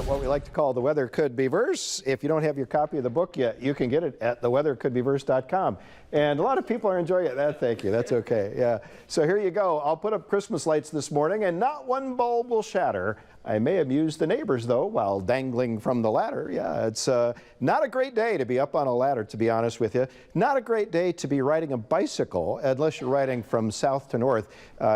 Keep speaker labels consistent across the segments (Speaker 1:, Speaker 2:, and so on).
Speaker 1: at what we like to call the Weather Could Be Verse. If you don't have your copy of the book yet, you can get it at theweathercouldbeverse.com. And a lot of people are enjoying it. Thank you. That's okay. Yeah. So here you go. I'll put up Christmas lights this morning, and not one bulb will shatter. I may amuse the neighbors, though, while dangling from the ladder. Yeah, it's not a great day to be up on a ladder, to be honest with you. Not a great day to be riding a bicycle, unless you're riding from south to north.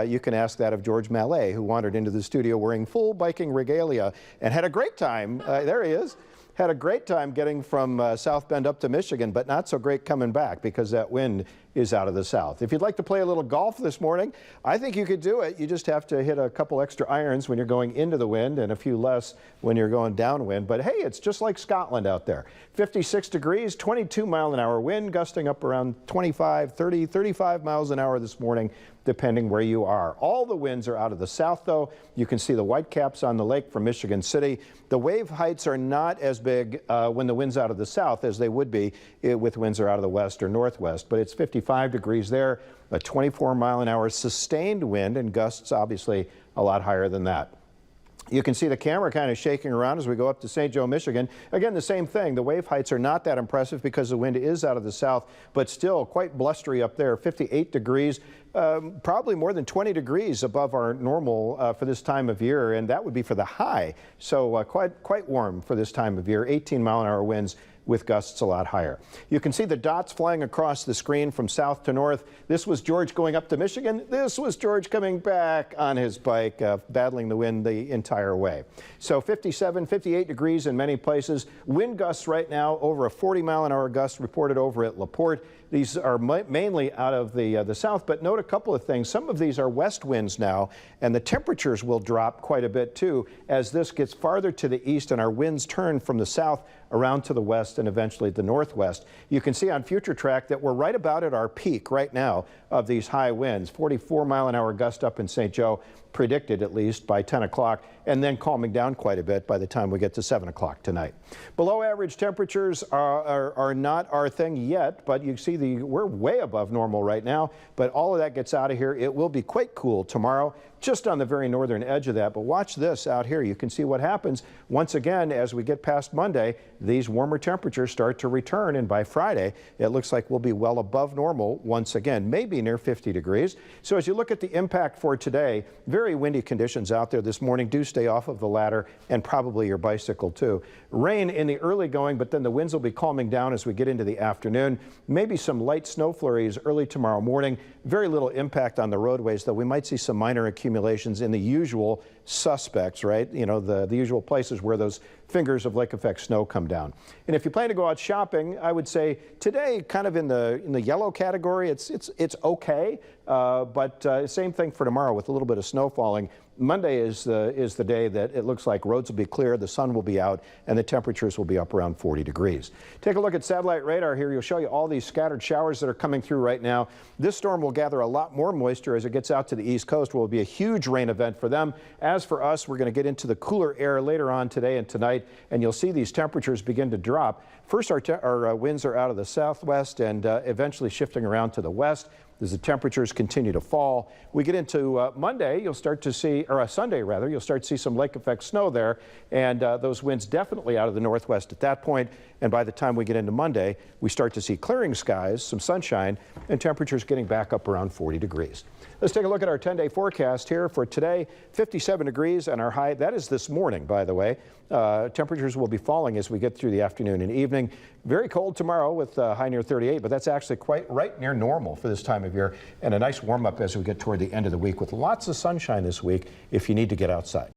Speaker 1: You can ask that of George Mallet, who wandered into the studio wearing full biking regalia and had a great time. There he is. Had a great time getting from South Bend up to Michigan, but not so great coming back because that wind is out of the south. If you'd like to play a little golf this morning, I think you could do it. You just have to hit a couple extra irons when you're going into the wind and a few less when you're going downwind. But hey, it's just like Scotland out there. 56 degrees, 22-mile-an-hour wind, gusting up around 25, 30, 35 miles an hour this morning, depending where you are. All the winds are out of the south, though. You can see the whitecaps on the lake from Michigan City. The wave heights are not as big when the wind's out of the south as they would be with winds are out of the west or northwest, but it's 55 degrees there, a 24-mile-an-hour sustained wind, and gusts obviously a lot higher than that. You can see the camera kind of shaking around as we go up to St. Joe, Michigan. Again, the same thing. The wave heights are not that impressive because the wind is out of the south, but still quite blustery up there. 58 degrees, probably more than 20 degrees above our normal for this time of year, and that would be for the high. So quite warm for this time of year. 18-mile-an-hour winds with gusts a lot higher. You can see the dots flying across the screen from south to north. This was George going up to Michigan. This was George coming back on his bike, battling the wind the entire way. So 57, 58 degrees in many places. Wind gusts right now over a 40-mile-an-hour gust reported over at LaPorte. These are mainly out of the south, but note a couple of things. Some of these are west winds now, and the temperatures will drop quite a bit too as this gets farther to the east and our winds turn from the south around to the west and eventually the northwest. You can see on FutureTrack that we're right about at our peak right now of these high winds. 44-mile-an-hour gust up in St. Joe, predicted at least by 10 o'clock, and then calming down quite a bit by the time we get to 7 o'clock tonight. Below average temperatures are not our thing yet, but you see we're way above normal right now, but all of that gets out of here. It will be quite cool tomorrow, just on the very northern edge of that. But watch this out here. You can see what happens once again as we get past Monday. These warmer temperatures start to return, and by Friday it looks like we'll be well above normal once again, maybe near 50 degrees. So as you look at the impact for today, very windy conditions out there this morning. Do stay off of the ladder and probably your bicycle too. Rain in the early going, but then the winds will be calming down as we get into the afternoon. Maybe some light snow flurries early tomorrow morning. Very little impact on the roadways, though we might see some minor accumulations in the usual suspects, right? You know, the usual places where those fingers of lake effect snow come down. And if you plan to go out shopping, I would say today kind of in the yellow category. It's okay, but same thing for tomorrow with a little bit of snow falling. Monday is the day that it looks like roads will be clear, the sun will be out, and the temperatures will be up around 40 degrees. Take a look at satellite radar here. You'll show you all these scattered showers that are coming through right now. This storm will gather a lot more moisture as it gets out to the east coast. Will be a huge rain event for them. As for us, we're going to get into the cooler air later on today and tonight, and you'll see these temperatures begin to drop. First, our winds are out of the southwest and eventually shifting around to the west as the temperatures continue to fall. We get into Monday, you'll start to see, or Sunday rather, you'll start to see some lake effect snow there, and those winds definitely out of the northwest at that point. And by the time we get into Monday, we start to see clearing skies, some sunshine, and temperatures getting back up around 40 degrees. Let's take a look at our 10-day forecast here for today. 57 degrees and our high. That is this morning, by the way. Temperatures will be falling as we get through the afternoon and evening. Very cold tomorrow with high near 38, but that's actually quite right near normal for this time of year, and a nice warm up as we get toward the end of the week with lots of sunshine this week if you need to get outside.